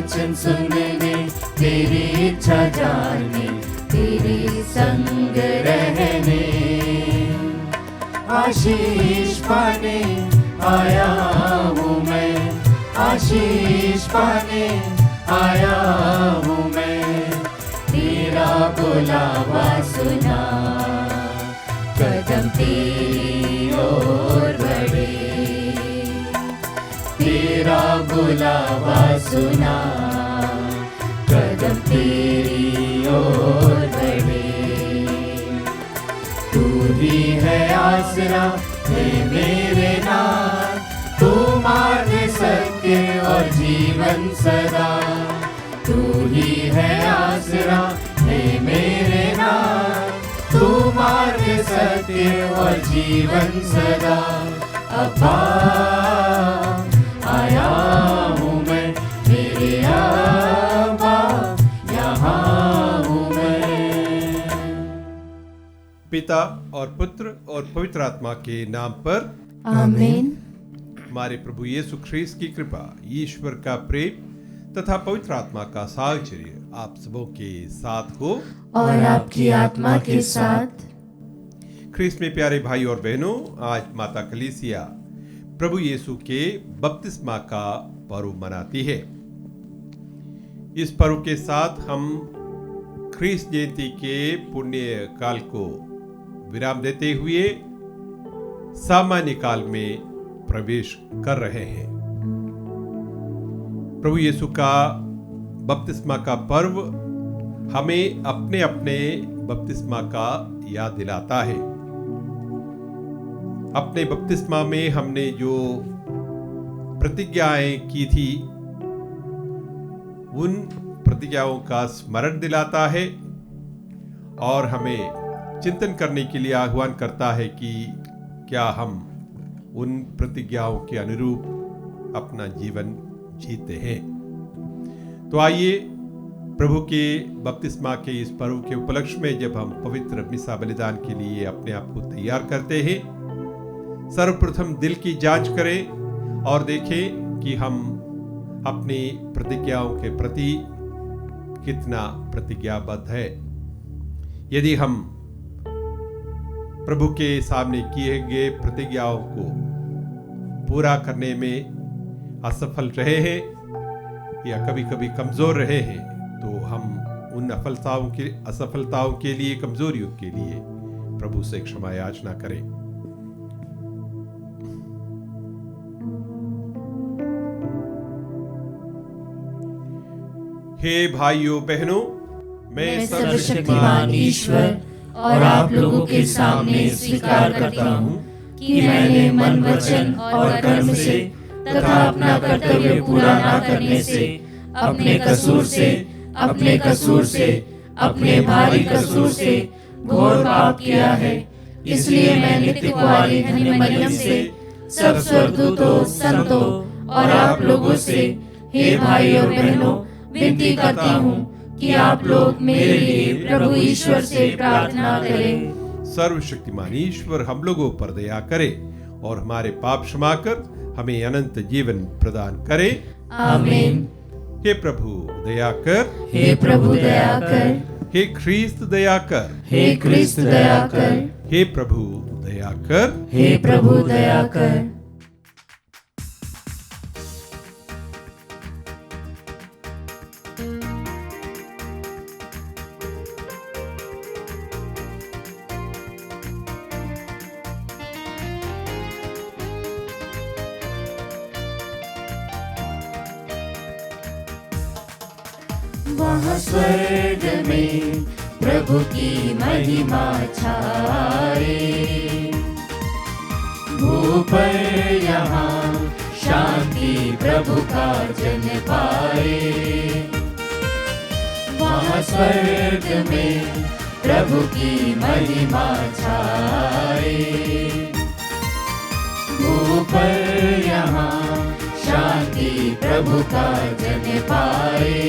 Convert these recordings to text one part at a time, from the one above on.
वचन सुनने, तेरी इच्छा जानने, तेरे संग रहने। आशीष पाने आया हूँ मैं, आशीष पाने आया हूँ मैं। तेरा बुलावा सुना, कदम तेरी ओर बढ़े। तेरा बुलावा सुना, कदम तेरी ओर बढ़े। तू ही है आसरा है मेरे नाथ, तू मार्ग सत्य और जीवन सदा। तू ही है आसरा है मेरे नाथ, तू मार्ग सत्य और जीवन सदा। अब्बा आया हूँ मैं, मेरे अब्बा यहाँ हूँ मैं। पिता और पुत्र और पवित्र आत्मा के नाम पर आमीन। हमारे प्रभु यीशु ख्रीस्त की कृपा, ईश्वर का प्रेम तथा पवित्र आत्मा का साहचर्य आप सबों के साथ हो और आपकी आत्मा के साथ। ख्रीस्त में प्यारे भाई और बहनों, आज माता कलीसिया प्रभु यीशु के बपतिस्मा का पर्व मनाती है। इस पर्व के साथ हम ख्रीस्त जयंती के पुण्य काल को विराम देते हुए सामान्य काल में प्रवेश कर रहे हैं। प्रभु यीशु का बपतिस्मा का पर्व हमें अपने अपने बपतिस्मा का याद दिलाता है। अपने बपतिस्मा में हमने जो प्रतिज्ञाएं की थी, उन प्रतिज्ञाओं का स्मरण दिलाता है और हमें चिंतन करने के लिए आह्वान करता है कि क्या हम उन प्रतिज्ञाओं के अनुरूप अपना जीवन जीते हैं। तो आइए प्रभु के बपतिस्मा के इस पर्व के उपलक्ष्य में जब हम पवित्र मिसा बलिदान के लिए अपने आप को तैयार करते हैं, सर्वप्रथम दिल की जांच करें और देखें कि हम अपनी प्रतिज्ञाओं के प्रति कितना प्रतिज्ञाबद्ध है। यदि हम प्रभु के सामने किए गए प्रतिज्ञाओं को पूरा करने में असफल रहे हैं या कभी कभी कमजोर रहे हैं, तो हम उन असफलताओं के लिए, कमजोरियों के लिए प्रभु से क्षमा याचना करें। हे भाइयों बहनों, मैं सर्वशक्तिमान ईश्वर और आप लोगों के सामने स्वीकार करता हूँ कि मैंने मन, वचन और कर्म से तथा अपना कर्तव्य पूरा न करने से, अपने कसूर से, अपने भारी कसूर से घोर पाप किया है। इसलिए मैं नित्य कुंवारी धन्य मरियम से, सब स्वर्गदूतों, संतों और आप लोगों से, हे भाई और बहनों, विनती करता हूँ कि आप लोग मेरे लिए प्रभु ईश्वर से प्रार्थना करें। सर्वशक्तिमान ईश्वर हम लोगों पर दया करे और हमारे पाप क्षमा कर हमें अनंत जीवन प्रदान करे। आमीन। हे प्रभु दया कर, हे प्रभु दया कर, हे ख्रीस्त दया कर, हे ख्रीस्त दया कर, हे प्रभु दया कर, हे प्रभु दया कर। वहाँ स्वर्ग में प्रभु की महिमा छाए, भूपर यहाँ शांति प्रभु का जन पाए। वहाँ स्वर्ग में प्रभु की महिमा छाए, भूपर यहाँ शांति प्रभु का जन पाए।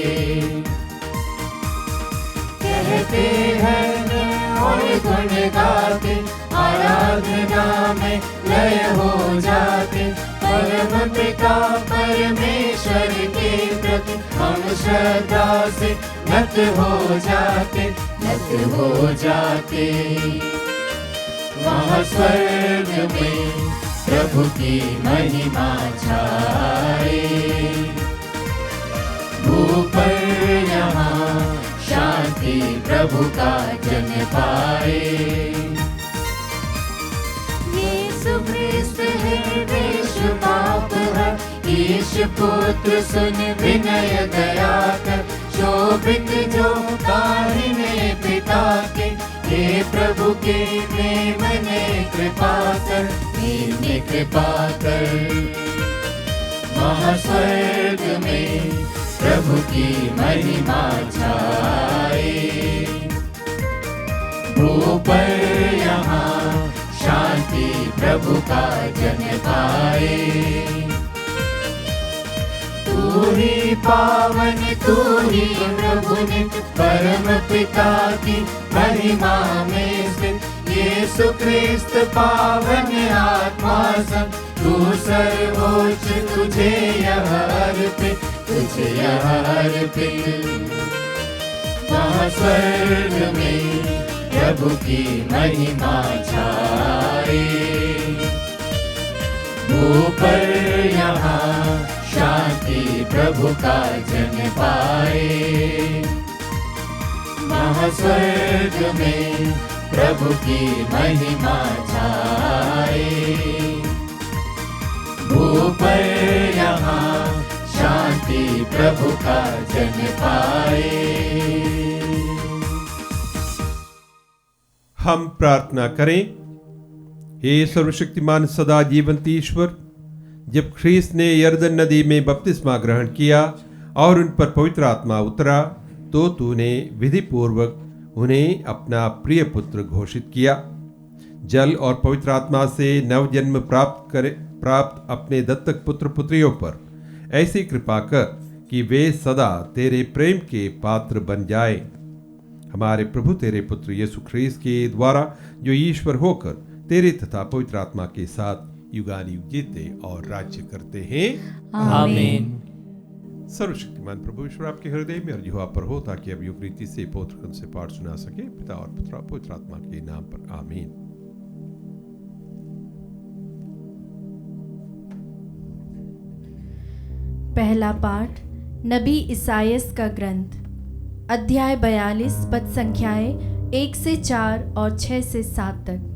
कहते हैं और गुण गाते, आराधना में लय हो जाते। परम पिता परमेश्वर के प्रति हम श्रद्धा से नत हो जाते, नत हो जाते। वहाँ स्वर्ग में प्रभु की महिमा छाए, ऊपर यहाँ शांति प्रभु का जन पाए। यीशु ख्रिस्त है विश्व पाप है, ईश पुत्र सुन विनय दया कर, शोभित जो काहिने पिता के, हे प्रभु के प्रेम ने कृपा कर, ने कृपा कर। महास्वर्ग में प्रभु की महिमा छाए, ऊपर यहाँ शांति प्रभु का जन पाए। तू ही पावन, तू ही प्रभु नित, परम पिता की महिमा में स्थित। यीशु ख्रिस्त पावन आत्मा सब, तू सर्वोच्च, तुझे यह अर्पित, तुझे यह अर्पित। वहाँ स्वर्ग में प्रभु की महिमा छाए, ऊपर यहाँ शांति प्रभु का जन पाए। वहाँ स्वर्ग में प्रभु की महिमा छाए, ऊपर यहाँ शांति प्रभु का जन पाए। हम प्रार्थना करें। हे सर्वशक्तिमान सदा जीवंत ईश्वर, जब ख्रीस्त ने यरदन नदी में बपतिस्मा ग्रहण किया और उन पर पवित्र आत्मा उतरा, तो तूने विधि पूर्वक उन्हें अपना प्रिय पुत्र घोषित किया। जल और पवित्र आत्मा से नव जन्म प्राप्त अपने दत्तक पुत्र पुत्रियों पर ऐसी कृपा कर कि वे सदा तेरे प्रेम के पात्र बन जाए। हमारे प्रभु तेरे पुत्र यीशु ख्रीस्त के द्वारा, जो ईश्वर होकर तेरे तथा पवित्र आत्मा के साथ युगानुयुग जीते और राज्य करते हैं। आमीन। सर्वशक्तिमान प्रभु ईश्वर आपके हृदय में और जिह्वा पर हो, ताकि अब युग रीति से पौत्र से पाठ सुना सके। पिता और पुत्र पवित्र आत्मा के नाम पर आमीन। पहला पाठ नबी इसायास का ग्रंथ, अध्याय 42, पद संख्याएं 1 से 4 और 6 से 7 तक।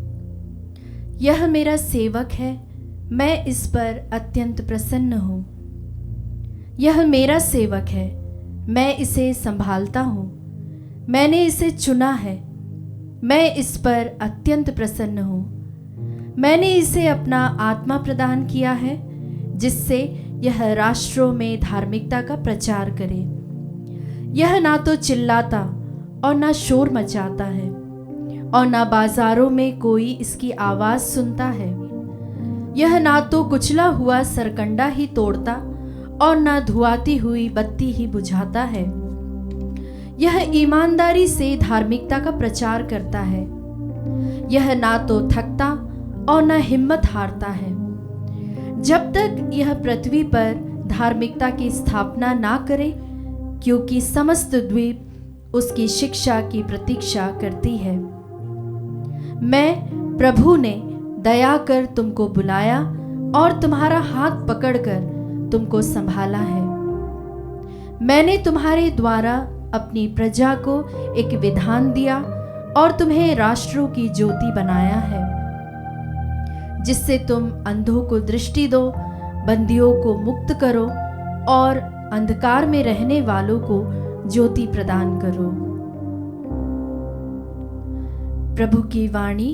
यह मेरा सेवक है, मैं इस पर अत्यंत प्रसन्न हूँ। यह मेरा सेवक है, मैं इसे संभालता हूँ। मैंने इसे चुना है, मैं इस पर अत्यंत प्रसन्न हूँ। मैंने इसे अपना आत्मा प्रदान किया है, जिससे यह राष्ट्रों में धार्मिकता का प्रचार करे। यह ना तो चिल्लाता और ना शोर मचाता है, और ना बाजारों में कोई इसकी आवाज़ सुनता है। यह ना तो कुचला हुआ सरकंडा ही तोड़ता और ना धुआती हुई बत्ती ही बुझाता है। यह ईमानदारी से धार्मिकता का प्रचार करता है। यह ना तो थकता और ना हिम्मत हारता है, जब तक यह पृथ्वी पर धार्मिकता की स्थापना ना करे, क्योंकि समस्त द्वीप उसकी शिक्षा की प्रतीक्षा करती है। मैं प्रभु ने दया कर तुमको बुलाया और तुम्हारा हाथ पकड़कर तुमको संभाला है। मैंने तुम्हारे द्वारा अपनी प्रजा को एक विधान दिया और तुम्हें राष्ट्रों की ज्योति बनाया है, जिससे तुम अंधों को दृष्टि दो, बंदियों को मुक्त करो और अंधकार में रहने वालों को ज्योति प्रदान करो। प्रभु की वाणी।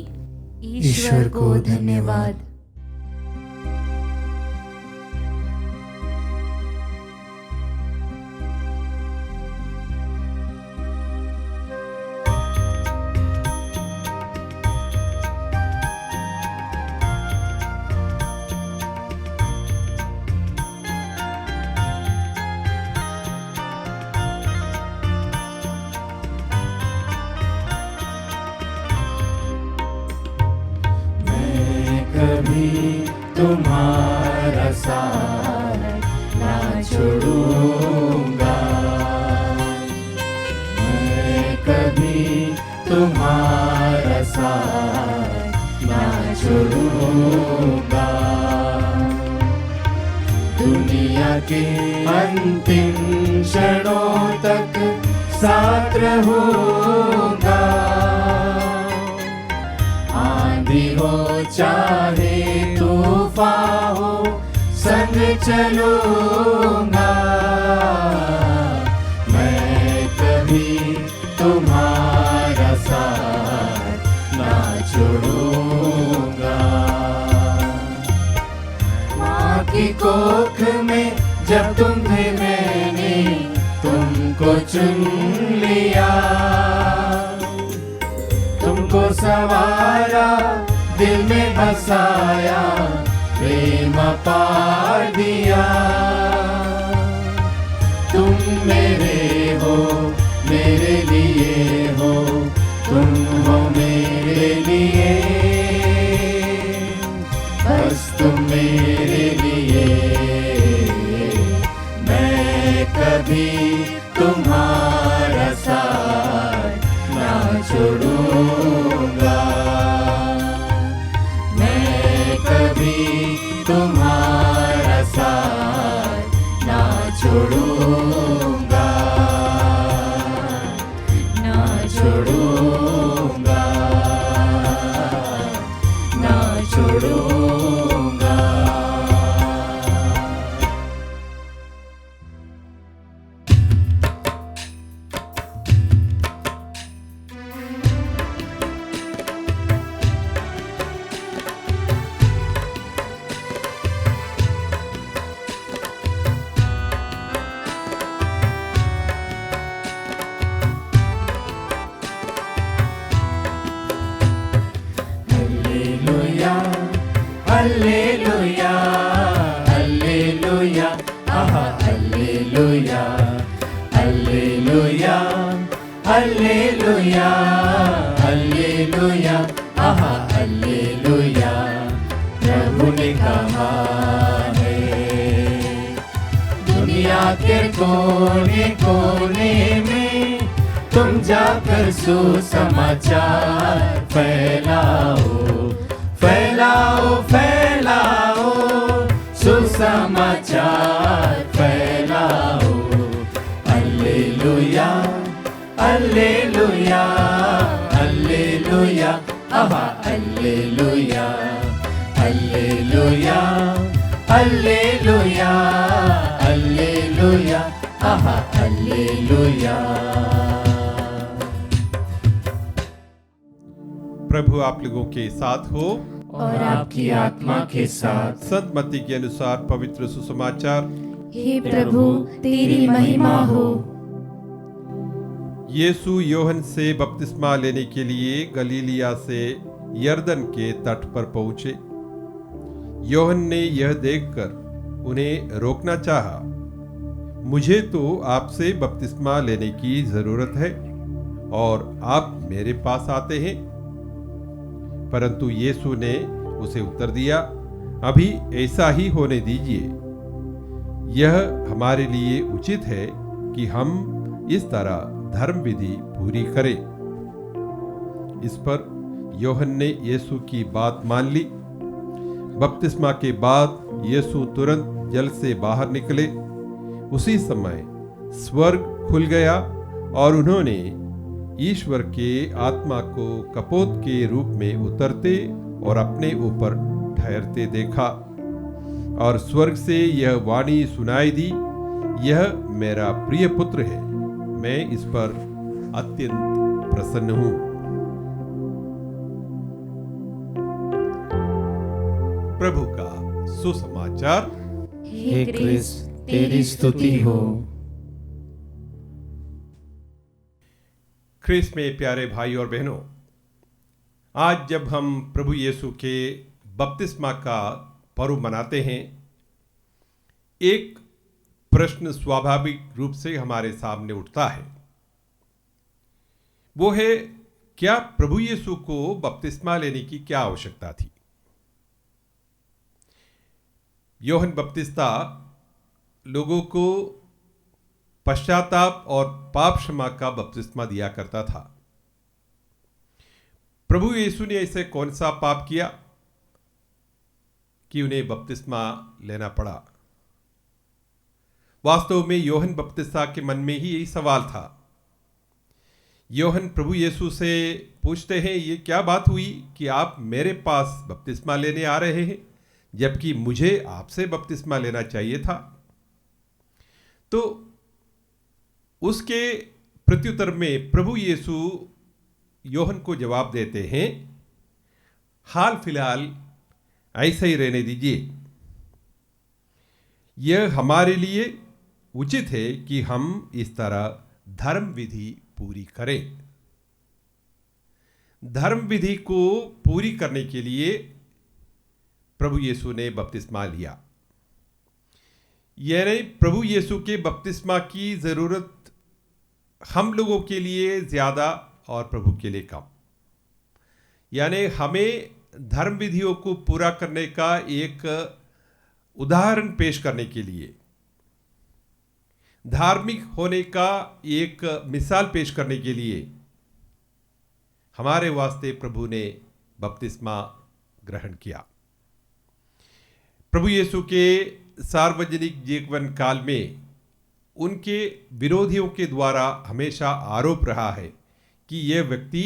ईश्वर को धन्यवाद। तुम्हारा साथ ना छोड़ूंगा, रहूंगा, दुनिया के अंतिम क्षणों तक साथ रहूंगा। आंधी हो चाहे तूफान हो, संग चलूंगा। मैं कभी तुम्हारा साथ ना छोड़ूंगा। माँ की कोख में जब तुम थे, मैंने तुमको चुन लिया, तुमको संवारा, दिल में बसाया, प्रेम पार दिया। तुम मेरे हो, मेरे लिए हो, तुम हो मेरे लिए, बस तुम मेरे लिए। मैं कभी तुम्हारा साथ ना छोड़ूंगा, मैं कभी तुम्हारा साथ ना छोड़ूंगा, ना छोड़ूंगा, ना छोड़ूंगा। हालेलुया, हालेलुया, आहा हालेलुया, हालेलुया, हालेलुया, हालेलुया, आहा हालेलुया। प्रभु ने कहा है, दुनिया के कोने कोने में तुम जाकर सुसमाचार फैलाओ, फैलाओ, फैलाओ, सुसमाचार फैलाओ। हालेलुया, हालेलुया, हालेलुया, आहा हालेलुया, हालेलुया, हालेलुया, हालेलुया, आहा हालेलुया। प्रभु आप लोगों के साथ हो और आपकी आत्मा के साथ। संत मत्ती के अनुसार पवित्र सुसमाचार। हे प्रभु तेरी महिमा हो। यीशु योहन से बपतिस्मा लेने के लिए गलीलिया से यरदन के तट पर पहुंचे। योहन ने यह देखकर उन्हें रोकना चाहा, मुझे तो आपसे बपतिस्मा लेने की जरूरत है और आप मेरे पास आते हैं। परंतु यीशु ने उसे उत्तर दिया, अभी ऐसा ही होने दीजिए। यह हमारे लिए उचित है कि हम इस तरह धर्म विधि पूरी करें। इस पर योहन ने यीशु की बात मान ली। बपतिस्मा के बाद यीशु तुरंत जल से बाहर निकले। उसी समय स्वर्ग खुल गया और उन्होंने ईश्वर के आत्मा को कपोत के रूप में उतरते और अपने ऊपर ठहरते देखा। और स्वर्ग से यह वाणी सुनाई दी, यह मेरा प्रिय पुत्र है, मैं इस पर अत्यंत प्रसन्न हूं। प्रभु का सुसमाचार। हे क्रिस्त तेरी स्तुति हो। ख्रीस्त में प्यारे भाई और बहनों, आज जब हम प्रभु यीशु के बपतिस्मा का पर्व मनाते हैं, एक प्रश्न स्वाभाविक रूप से हमारे सामने उठता है। वो है, क्या प्रभु यीशु को बपतिस्मा लेने की क्या आवश्यकता थी? योहन बपतिस्ता लोगों को पश्चाताप और पाप क्षमा का बपतिस्मा दिया करता था। प्रभु यीशु ने ऐसे कौन सा पाप किया कि उन्हें बपतिस्मा लेना पड़ा। वास्तव में योहन बपतिस्मा के मन में ही यही सवाल था। योहन प्रभु यीशु से पूछते हैं, ये क्या बात हुई कि आप मेरे पास बपतिस्मा लेने आ रहे हैं, जबकि मुझे आपसे बपतिस्मा लेना चाहिए था। तो उसके प्रत्युत्तर में प्रभु यीशु योहन को जवाब देते हैं, हाल फिलहाल ऐसा ही रहने दीजिए। यह हमारे लिए उचित है कि हम इस तरह धर्म विधि पूरी करें। धर्म विधि को पूरी करने के लिए प्रभु यीशु ने बपतिस्मा लिया। यानी प्रभु यीशु के बपतिस्मा की जरूरत हम लोगों के लिए ज्यादा और प्रभु के लिए कम। यानी हमें धर्म विधियों को पूरा करने का एक उदाहरण पेश करने के लिए, धार्मिक होने का एक मिसाल पेश करने के लिए हमारे वास्ते प्रभु ने बपतिस्मा ग्रहण किया। प्रभु यीशु के सार्वजनिक जीवन काल में उनके विरोधियों के द्वारा हमेशा आरोप रहा है कि यह व्यक्ति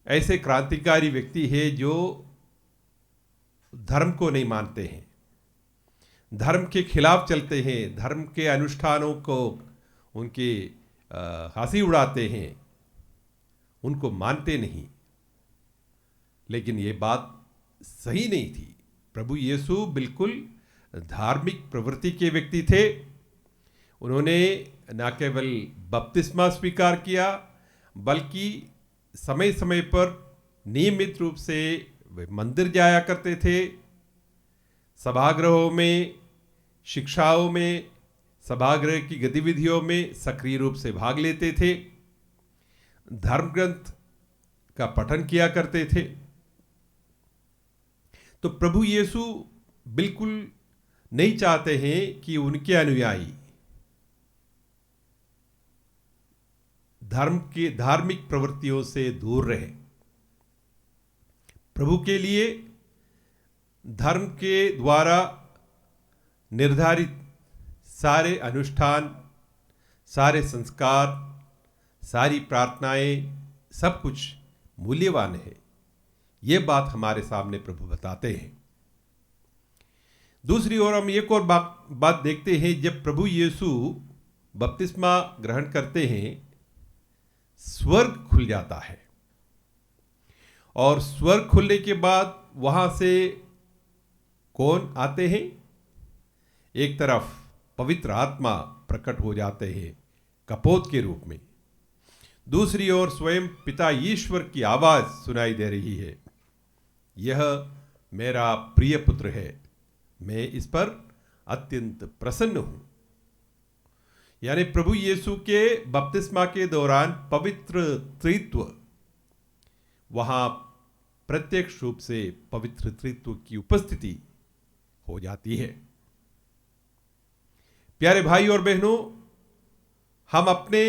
ऐसे क्रांतिकारी व्यक्ति है जो धर्म को नहीं मानते हैं, धर्म के खिलाफ चलते हैं, धर्म के अनुष्ठानों को उनके हंसी उड़ाते हैं, उनको मानते नहीं। लेकिन ये बात सही नहीं थी। प्रभु यीशु बिल्कुल धार्मिक प्रवृत्ति के व्यक्ति थे। उन्होंने न केवल बपतिस्मा स्वीकार किया, बल्कि समय समय पर नियमित रूप से वे मंदिर जाया करते थे, सभागृहों में, शिक्षाओं में, सभागृह की गतिविधियों में सक्रिय रूप से भाग लेते थे, धर्म ग्रंथ का पठन किया करते थे। तो प्रभु यीशु बिल्कुल नहीं चाहते हैं कि उनके अनुयायी धार्मिक प्रवृत्तियों से दूर रहे। प्रभु के लिए धर्म के द्वारा निर्धारित सारे अनुष्ठान, सारे संस्कार, सारी प्रार्थनाएं, सब कुछ मूल्यवान है। ये बात हमारे सामने प्रभु बताते हैं। दूसरी ओर हम एक और बात देखते हैं। जब प्रभु यीशु बपतिस्मा ग्रहण करते हैं, स्वर्ग खुल जाता है, और स्वर्ग खुलने के बाद वहां से कौन आते हैं? एक तरफ पवित्र आत्मा प्रकट हो जाते हैं कपोत के रूप में, दूसरी ओर स्वयं पिता ईश्वर की आवाज सुनाई दे रही है, यह मेरा प्रिय पुत्र है, मैं इस पर अत्यंत प्रसन्न हूं। यानी प्रभु यीशु के बपतिस्मा के दौरान पवित्र त्रित्व, वहां प्रत्यक्ष रूप से पवित्र त्रित्व की उपस्थिति हो जाती है। प्यारे भाई और बहनों, हम अपने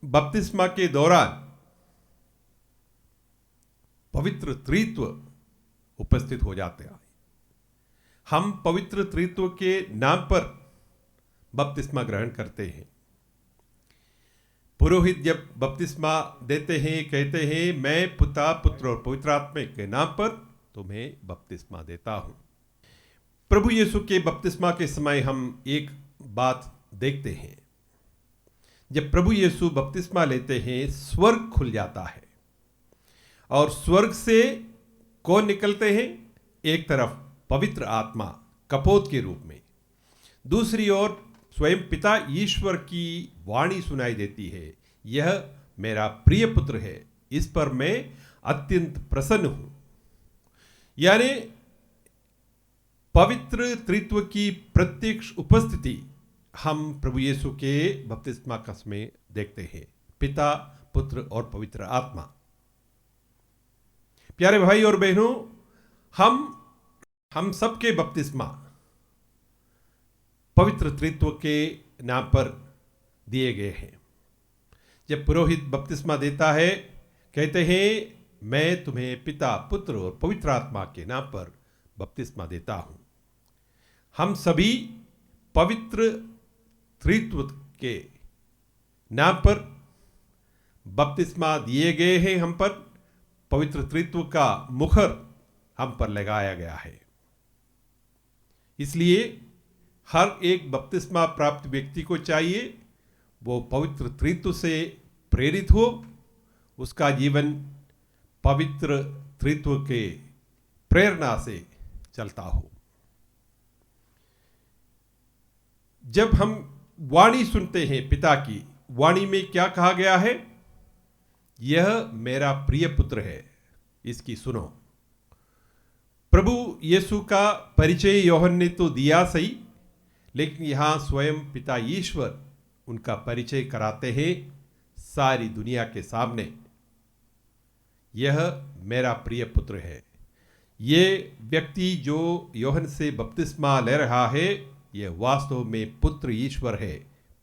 बपतिस्मा के दौरान पवित्र त्रित्व उपस्थित हो जाते हैं। हम पवित्र त्रित्व के नाम पर बपतिस्मा ग्रहण करते हैं। पुरोहित जब बपतिस्मा देते हैं, कहते हैं, मैं पिता, पुत्र और पवित्र आत्मा के नाम पर तुम्हें बपतिस्मा देता हूं। प्रभु यीशु के बपतिस्मा के समय हम एक बात देखते हैं। जब प्रभु यीशु बपतिस्मा लेते हैं, स्वर्ग खुल जाता है, और स्वर्ग से कौन निकलते हैं? एक तरफ पवित्र आत्मा कपोत के रूप में, दूसरी ओर स्वयं पिता ईश्वर की वाणी सुनाई देती है, यह मेरा प्रिय पुत्र है, इस पर मैं अत्यंत प्रसन्न हूं। यानी पवित्र त्रित्व की प्रत्यक्ष उपस्थिति हम प्रभु यीशु के बपतिस्मा का समय देखते हैं, पिता, पुत्र और पवित्र आत्मा। प्यारे भाई और बहनों, हम सबके बपतिस्मा पवित्र त्रित्व के नाम पर दिए गए हैं। जब पुरोहित बपतिस्मा देता है, कहते हैं, मैं तुम्हें पिता, पुत्र और पवित्र आत्मा के नाम पर बपतिस्मा देता हूं। हम सभी पवित्र त्रित्व के नाम पर बपतिस्मा दिए गए हैं। हम पर पवित्र त्रित्व का मुखर हम पर लगाया गया है। इसलिए हर एक बपतिस्मा प्राप्त व्यक्ति को चाहिए वो पवित्र त्रित्व से प्रेरित हो, उसका जीवन पवित्र त्रित्व के प्रेरणा से चलता हो। जब हम वाणी सुनते हैं पिता की, वाणी में क्या कहा गया है? यह मेरा प्रिय पुत्र है, इसकी सुनो। प्रभु यीशु का परिचय योहन ने तो दिया सही, लेकिन यहां स्वयं पिता ईश्वर उनका परिचय कराते हैं सारी दुनिया के सामने। यह मेरा प्रिय पुत्र है। ये व्यक्ति जो योहन से बपतिस्मा ले रहा है, यह वास्तव में पुत्र ईश्वर है,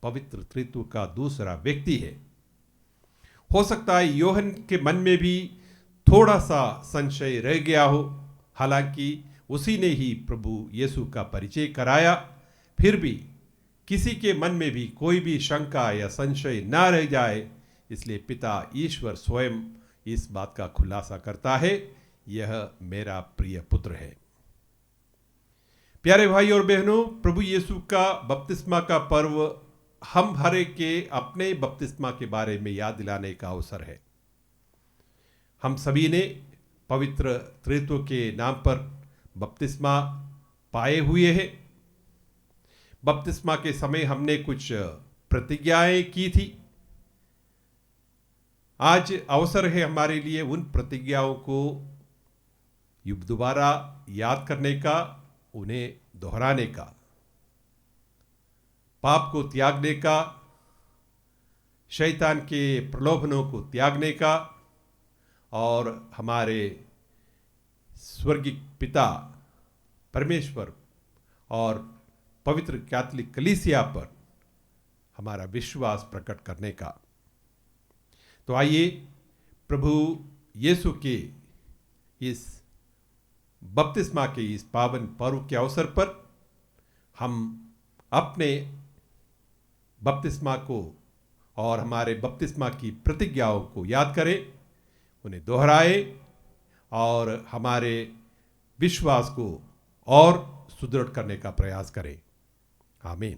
पवित्र त्रित्व का दूसरा व्यक्ति है। हो सकता है योहन के मन में भी थोड़ा सा संशय रह गया हो, हालांकि उसी ने ही प्रभु यीशु का परिचय कराया। फिर भी किसी के मन में भी कोई भी शंका या संशय ना रह जाए, इसलिए पिता ईश्वर स्वयं इस बात का खुलासा करता है, यह मेरा प्रिय पुत्र है। प्यारे भाई और बहनों, प्रभु यीशु का बपतिस्मा का पर्व हम हर एक के अपने बपतिस्मा के बारे में याद दिलाने का अवसर है। हम सभी ने पवित्र त्रित्व के नाम पर बपतिस्मा पाए हुए हैं। बपतिस्मा के समय हमने कुछ प्रतिज्ञाएं की थी। आज अवसर है हमारे लिए उन प्रतिज्ञाओं को दोबारा याद करने का, उन्हें दोहराने का, पाप को त्यागने का, शैतान के प्रलोभनों को त्यागने का और हमारे स्वर्गीय पिता परमेश्वर और पवित्र कैथोलिक कलीसिया पर हमारा विश्वास प्रकट करने का। तो आइए प्रभु यीशु के इस बपतिस्मा के इस पावन पर्व के अवसर पर हम अपने बपतिस्मा को और हमारे बपतिस्मा की प्रतिज्ञाओं को याद करें, उन्हें दोहराएं और हमारे विश्वास को और सुदृढ़ करने का प्रयास करें। आमीन।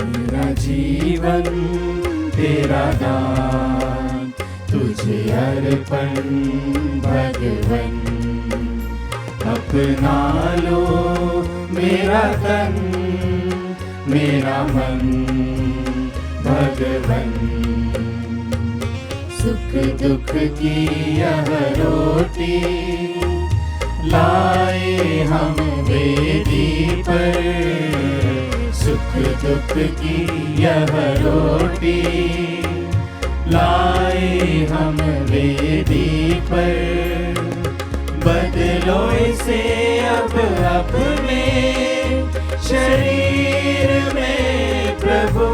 मेरा जीवन तेरा दान, तुझे अर्पण भगवन। अपना लो मेरा तन, मेरा मन भगवन। सुख दुख की यह रोटी लाए हम वेदी पर। सुख दुख की यह रोटी लाए हम वेदी पर। बदलो इसे अब अपने शरीर में प्रभु।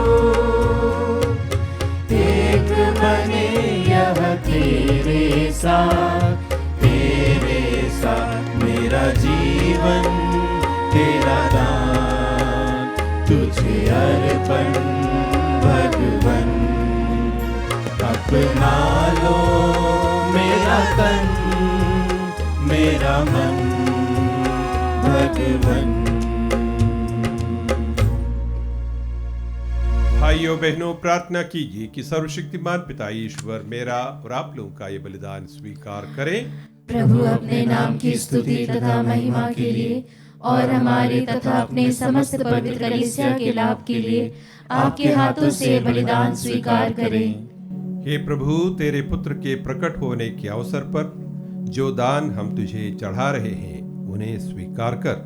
एक बने यह तेरे साथ, तेरे साथ। मेरा जीवन तेरा दान, तुझे अर्पण भगवन। अपना लो मेरा तन, मेरा मन भगवन। भाइयों बहनों, प्रार्थना कीजिए कि सर्वशक्तिमान पिता ईश्वर मेरा और आप लोगों का ये बलिदान स्वीकार करें। प्रभु अपने नाम की स्तुति तथा महिमा के लिए और हमारे तथा अपने समस्त पवित्र कलीसिया के लाभ के लिए आपके हाथों से बलिदान स्वीकार करें। हे प्रभु, तेरे पुत्र के प्रकट होने के अवसर पर जो दान हम तुझे चढ़ा रहे हैं उन्हें स्वीकार कर।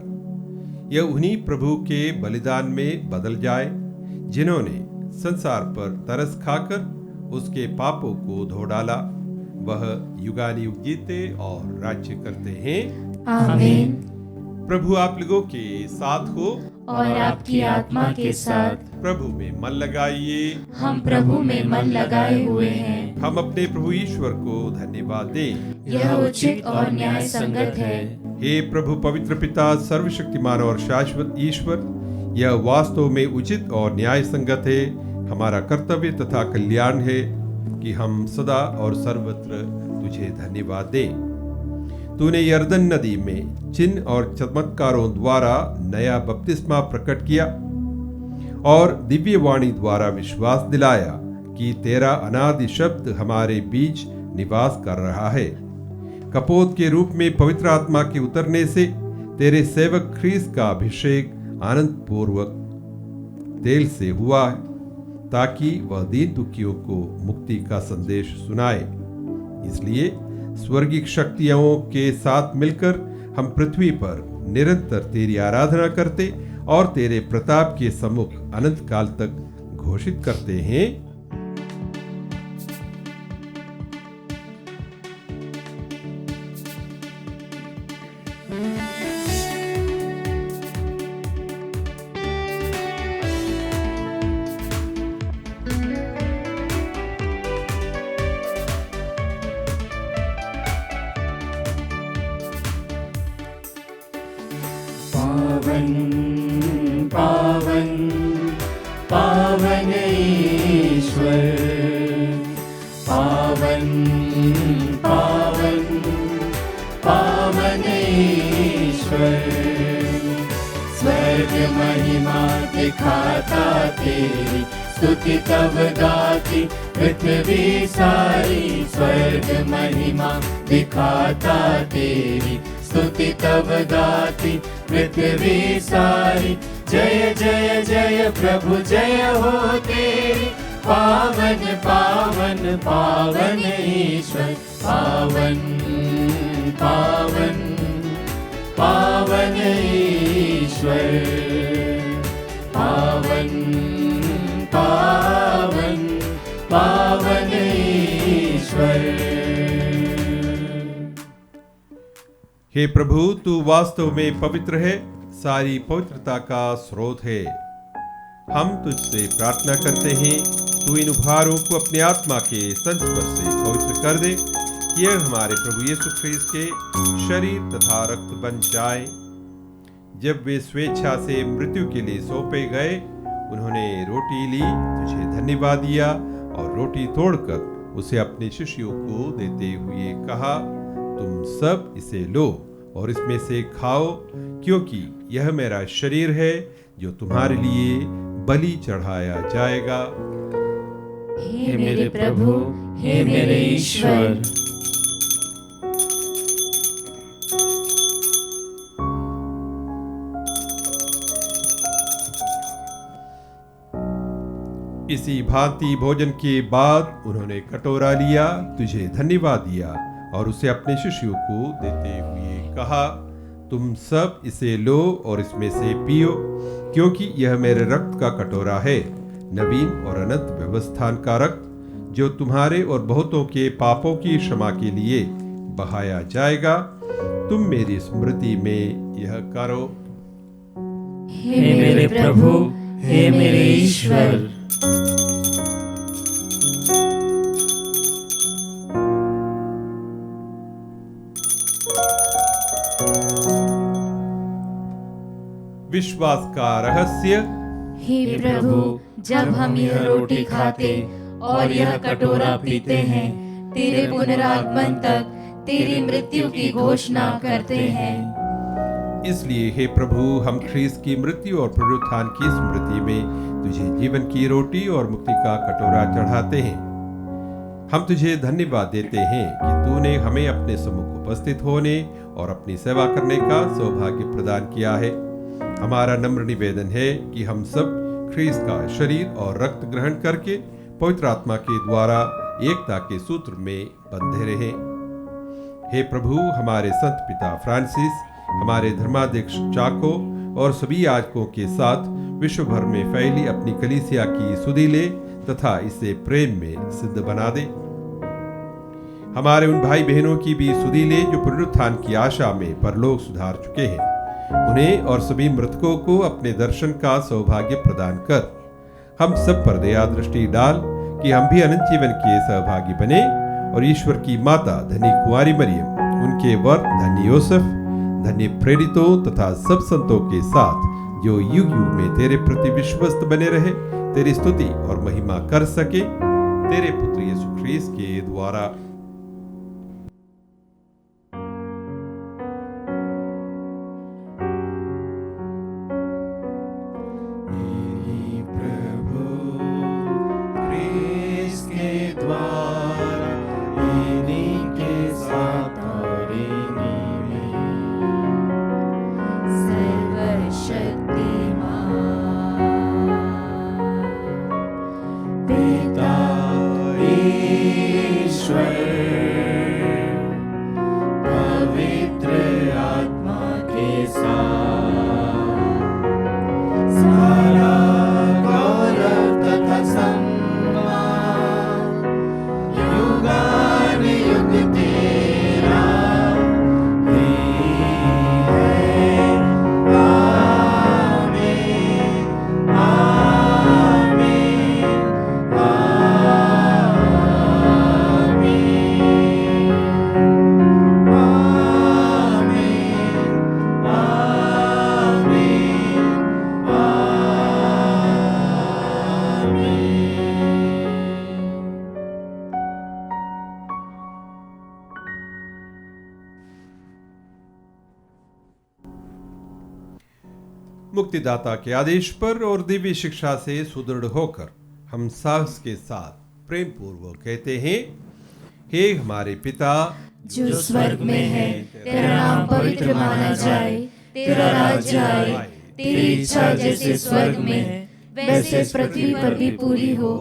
यह उन्हीं प्रभु के बलिदान में बदल जाए जिन्होंने संसार पर तरस खाकर उसके पापों को धो डाला। वह युगानुयुग जीते और राज्य करते हैं। आमीन। प्रभु आप लोगों के साथ हो और आपकी आत्मा के साथ। प्रभु में मन लगाइए। हम प्रभु में मन लगाए हुए हैं। हम अपने प्रभु ईश्वर को धन्यवाद दें। यह उचित और न्याय संगत है। हे प्रभु पवित्र पिता सर्वशक्तिमान और शाश्वत ईश्वर, यह वास्तव में उचित और न्याय संगत है। हमारा कर्तव्य तथा कल्याण है कि हम सदा और सर्वत्र तुझे धन्यवाद दें। तूने यर्दन नदी में चिन्ह और चमत्कारों द्वारा नया बपतिस्मा प्रकट किया और दिव्य वाणी द्वारा विश्वास दिलाया कि तेरा अनादि शब्द हमारे बीच निवास कर रहा है। कपोत के रूप में पवित्र आत्मा के उतरने से तेरे सेवक ख्रीस्त का अभिषेक आनंद पूर्वक तेल से हुआ है, ताकि वह दीन दुखियों को मुक्ति का संदेश सुनाए। इसलिए स्वर्गीय शक्तियों के साथ मिलकर हम पृथ्वी पर निरंतर तेरी आराधना करते और तेरे प्रताप के सम्मुख अनंत काल तक घोषित करते हैं। पावन पावन पावन ईश्वर, पावन पावन पावन ईश्वर। स्वर्ग महिमा दिखाता तेरी, स्तुति तब गाती पृथ्वी सारी। स्वर्ग महिमा दिखाता तेरी, स्तुति तब गाती पृथ्वी सारी। जय जय जय प्रभु जय हो तेरी, पावन पावन पावन ईश्वर। पावन पावन पावन ईश्वर, पावन पावन पावन ईश्वर। हे प्रभु, तू वास्तव में पवित्र है, सारी पवित्रता का स्रोत है। हम तुझसे प्रार्थना करते हैं, तू इन उपहारों को अपनी आत्मा के संस्पर्श से पवित्र कर दे कि यह हमारे प्रभु यीशु ख्रीस्त के शरीर तथा रक्त बन जाए। जब वे स्वेच्छा से मृत्यु के लिए सौंपे गए, उन्होंने रोटी ली, तुझे धन्यवाद दिया और रोटी तोड़कर उसे अपने शिष्यों को देते हुए कहा, तुम सब इसे लो और इसमें से खाओ, क्योंकि यह मेरा शरीर है जो तुम्हारे लिए बलि चढ़ाया जाएगा। हे मेरे प्रभु, हे मेरे ईश्वर। इसी भांति भोजन के बाद उन्होंने कटोरा लिया, तुझे धन्यवाद दिया और उसे अपने शिष्यों को देते हुए कहा, तुम सब इसे लो और इसमें से पियो, क्योंकि यह मेरे रक्त का कटोरा है, नवीन और अनंत व्यवस्थान का रक्त, जो तुम्हारे और बहुतों के पापों की क्षमा के लिए बहाया जाएगा। तुम मेरी स्मृति में यह करो। हे मेरे प्रभु, हे मेरे ईश्वर। विश्वास का रहस्य। हे प्रभु, जब हम यह रोटी खाते और यह कटोरा पीते हैं, तेरे पुनरागमन तक तेरी मृत्यु की घोषणा करते हैं। इसलिए हे प्रभु, हम ख्रीस्त की मृत्यु और पुनरुत्थान की स्मृति में तुझे जीवन की रोटी और मुक्ति का कटोरा चढ़ाते हैं। हम तुझे धन्यवाद देते हैं कि तूने हमें अपने सम्मुख उपस्थित होने और अपनी सेवा करने का सौभाग्य प्रदान किया है। हमारा नम्र निवेदन है कि हम सब ख्रीस्त का शरीर और रक्त ग्रहण करके पवित्र आत्मा के द्वारा एकता के सूत्र में बंधे रहें। हे प्रभु, हमारे संत पिता फ्रांसिस, हमारे धर्माध्यक्ष चाको और सभी याजकों के साथ विश्व भर में फैली अपनी कलीसिया की सुधि ले तथा इसे प्रेम में सिद्ध बना दे। हमारे उन भाई बहनों की भी सुधि ले जो पुनरुत्थान की आशा में परलोक सुधार चुके हैं। उन्हें और सभी मृतकों को अपने दर्शन का सौभाग्य प्रदान कर हम सब पर दया दृष्टि डाल कि हम भी अनंत जीवन के सहभागी बने और ईश्वर की माता धन्य कुंवारी मरियम, उनके वर धन्य योसेफ, धन्य प्रेरितों तथा सब संतों के साथ जो युग युग में तेरे प्रति विश्वस्त बने रहे, तेरी स्तुति और महिमा कर सके, तेरे पुत्र यीशु ख्रीस्त के द्वारा। मुक्तिदाता के आदेश पर और दिव्य शिक्षा से सुदृढ़ होकर हम साहस के साथ प्रेम पूर्वक कहते हैं, हे हमारे पिता जो स्वर्ग में है, तेरा नाम पवित्र माना जाए, तेरा राज्य आए, तेरी इच्छा जैसे स्वर्ग में है वैसे पृथ्वी पर भी पूरी हो।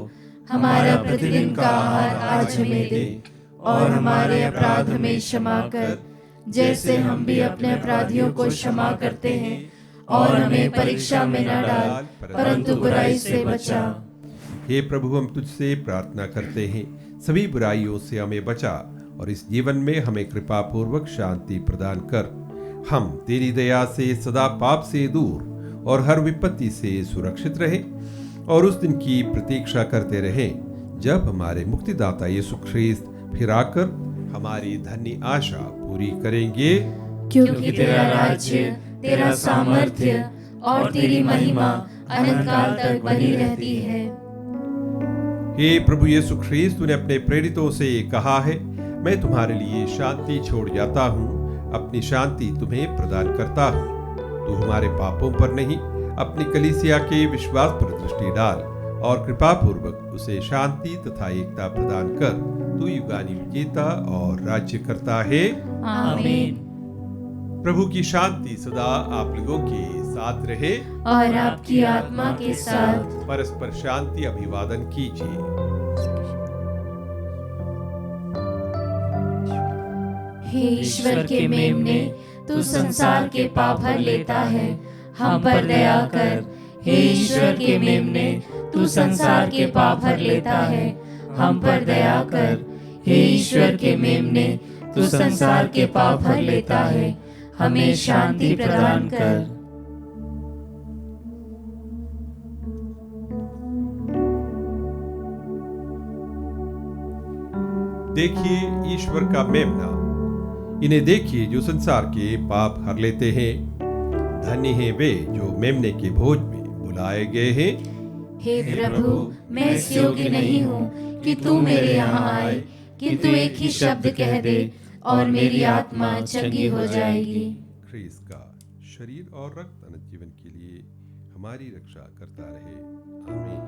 हमारा प्रतिदिन का आहार आज हमें दे और हमारे अपराध हमें क्षमा कर जैसे हम भी अपने अपराधियों को क्षमा करते हैं, और हमें परीक्षा में न डाल परंतु बुराई से बचा। हे प्रभु, हम तुझसे प्रार्थना करते हैं, सभी बुराइयों से हमें बचा और इस जीवन में हमें कृपा पूर्वक शांति प्रदान कर। हम तेरी दया से सदा पाप से दूर और हर विपत्ति से सुरक्षित रहे और उस दिन की प्रतीक्षा करते रहे जब हमारे मुक्तिदाता यीशु ख्रीस्त फिर आकर हमारी धन्य आशा पूरी करेंगे। क्योंकि तेरा राज्य, तेरा सामर्थ्य और तेरी महिमा अनंत काल तक बनी रहती है। हे प्रभु यीशु ख्रीस्त, तूने अपने प्रेरितों से कहा है, मैं तुम्हारे लिए शांति छोड़ जाता हूँ, अपनी शांति तुम्हें प्रदान करता हूँ। तू हमारे पापों पर नहीं, अपनी कलीसिया के विश्वास पर दृष्टि डाल और कृपा पूर्वक उसे शांति तथा एकता प्रदान कर। तू युगानी विजेता और राज्य करता है। आमीन। प्रभु की शांति सदा आप लोगों के साथ रहे और आपकी आत्मा के साथ। परस्पर शांति अभिवादन कीजिए। हे ईश्वर के मेमने, तू संसार के पाप हर लेता है, हम पर दया कर। हे ईश्वर के मेमने, तू संसार के पाप हर लेता है, हम पर दया कर। हे ईश्वर के मेमने, तू संसार के पाप हर लेता है, हमें शांति प्रदान कर। देखिए ईश्वर का मेमना, इन्हें देखिए जो संसार के पाप हर लेते हैं। धन्य हैं वे जो मेमने के भोज में बुलाए गए हैं। हे प्रभु, मैं इस योग्य नहीं हूँ कि तू मेरे यहाँ आए, किंतु एक ही शब्द कह दे और मेरी आत्मा चंगी हो जाएगी। ख्रीस्त का शरीर और रक्त अनंत जीवन के लिए हमारी रक्षा करता रहे। आमीन।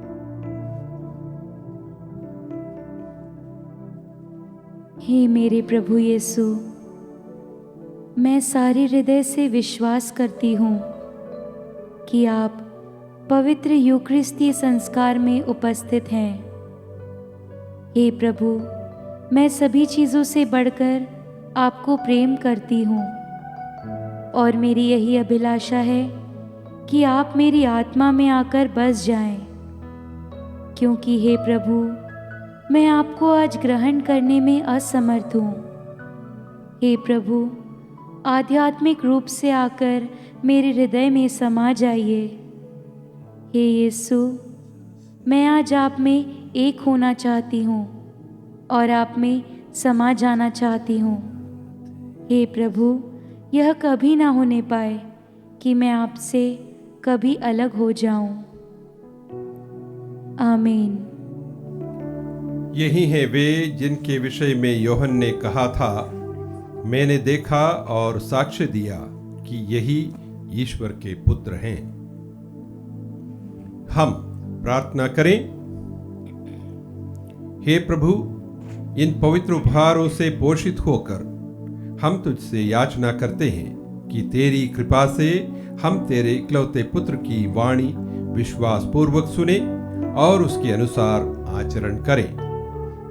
हे मेरे प्रभु यीशु, मैं सारे हृदय से विश्वास करती हूँ कि आप पवित्र यूकरिस्ती संस्कार में उपस्थित हैं। हे प्रभु, मैं सभी चीज़ों से बढ़कर आपको प्रेम करती हूँ और मेरी यही अभिलाषा है कि आप मेरी आत्मा में आकर बस जाएं, क्योंकि हे प्रभु, मैं आपको आज ग्रहण करने में असमर्थ हूँ। हे प्रभु, आध्यात्मिक रूप से आकर मेरे हृदय में समा जाइए। हे यीशु, मैं आज आप में एक होना चाहती हूँ और आप में समा जाना चाहती हूँ। हे प्रभु, यह कभी ना होने पाए कि मैं आपसे कभी अलग हो जाऊं। आमीन। यही हैं वे जिनके विषय में यूहन्ना ने कहा था, मैंने देखा और साक्ष्य दिया कि यही ईश्वर के पुत्र हैं। हम प्रार्थना करें। हे प्रभु, इन पवित्र उपहारों से पोषित होकर हम तुझसे याचना करते हैं कि तेरी कृपा से हम तेरे इकलौते पुत्र की वाणी विश्वास पूर्वक सुने और उसके अनुसार आचरण करें।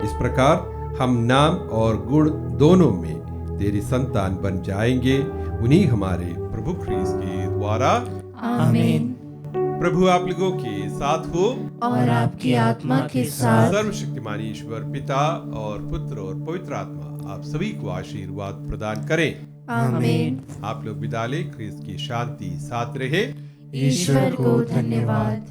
इस प्रकार हम नाम और गुण दोनों में तेरी संतान बन जाएंगे, उन्हीं हमारे प्रभु ख्रीस्त के द्वारा। आमीन। प्रभु आप लोगों के साथ हो और आपकी आत्मा के साथ। सर्वशक्तिमान ईश्वर पिता और पुत्र और पवित्र आत्मा आप सभी को आशीर्वाद प्रदान करें। आमीन। आप लोग विदा लें। ख्रीस्त की शांति साथ रहे। ईश्वर को धन्यवाद।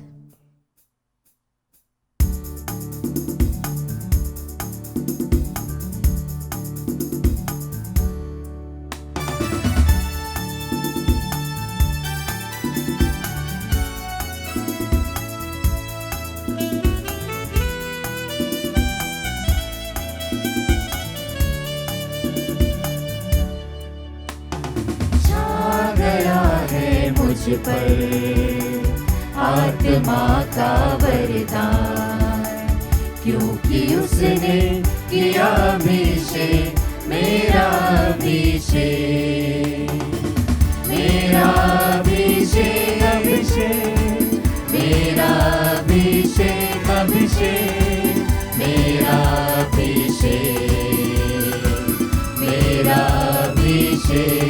मुझ पर आत्मा का वरदान, क्योंकि उसने किया अभिषेक, मेरा अभिषेक, मेरा अभिषेक, अभिषेक, मेरा अभिषेक, अभिषेक, मेरा अभिषेक, मेरा अभिषेक,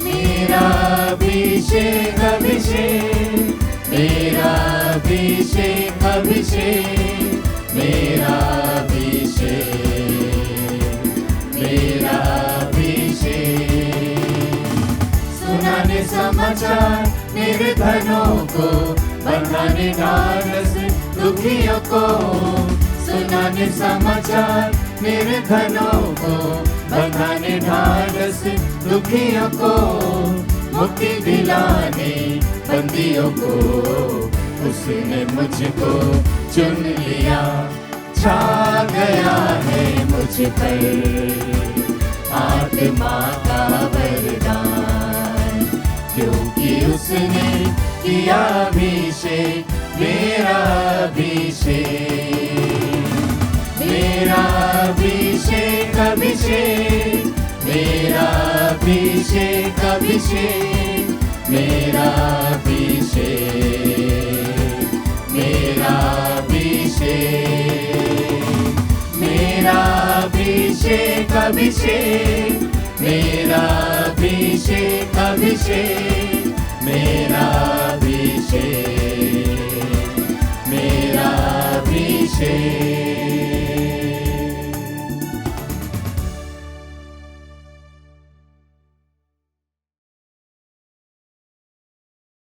मेरा अभिषेक, अभिषेक, मेरा अभिषेक, अभिषेक, मेरा अभिषेक, मेरा अभिषेक। सुनाने समाचार निर्धनों को, बढ़ाने ढाढ़स दुखियों को, सुनाने समाचार निर्धनों को, बढ़ाने ढाढ़स दुखियों को, मुक्ति दिलाने बंदियों को, उसने मुझको चुन लिया, छा गया है मुझ पर आत्मा का वरदान, क्योंकि उसने किया अभिषेक, मेरा अभिषेक, मेरा अभिषेक, अभिषेक, मेरा अभिषेक, अभिषेक, मेरा अभिषेक, मेरा अभिषेक, मेरा अभिषेक, अभिषेक, मेरा अभिषेक, अभिषेक, मेरा अभिषेक, मेरा अभिषेक।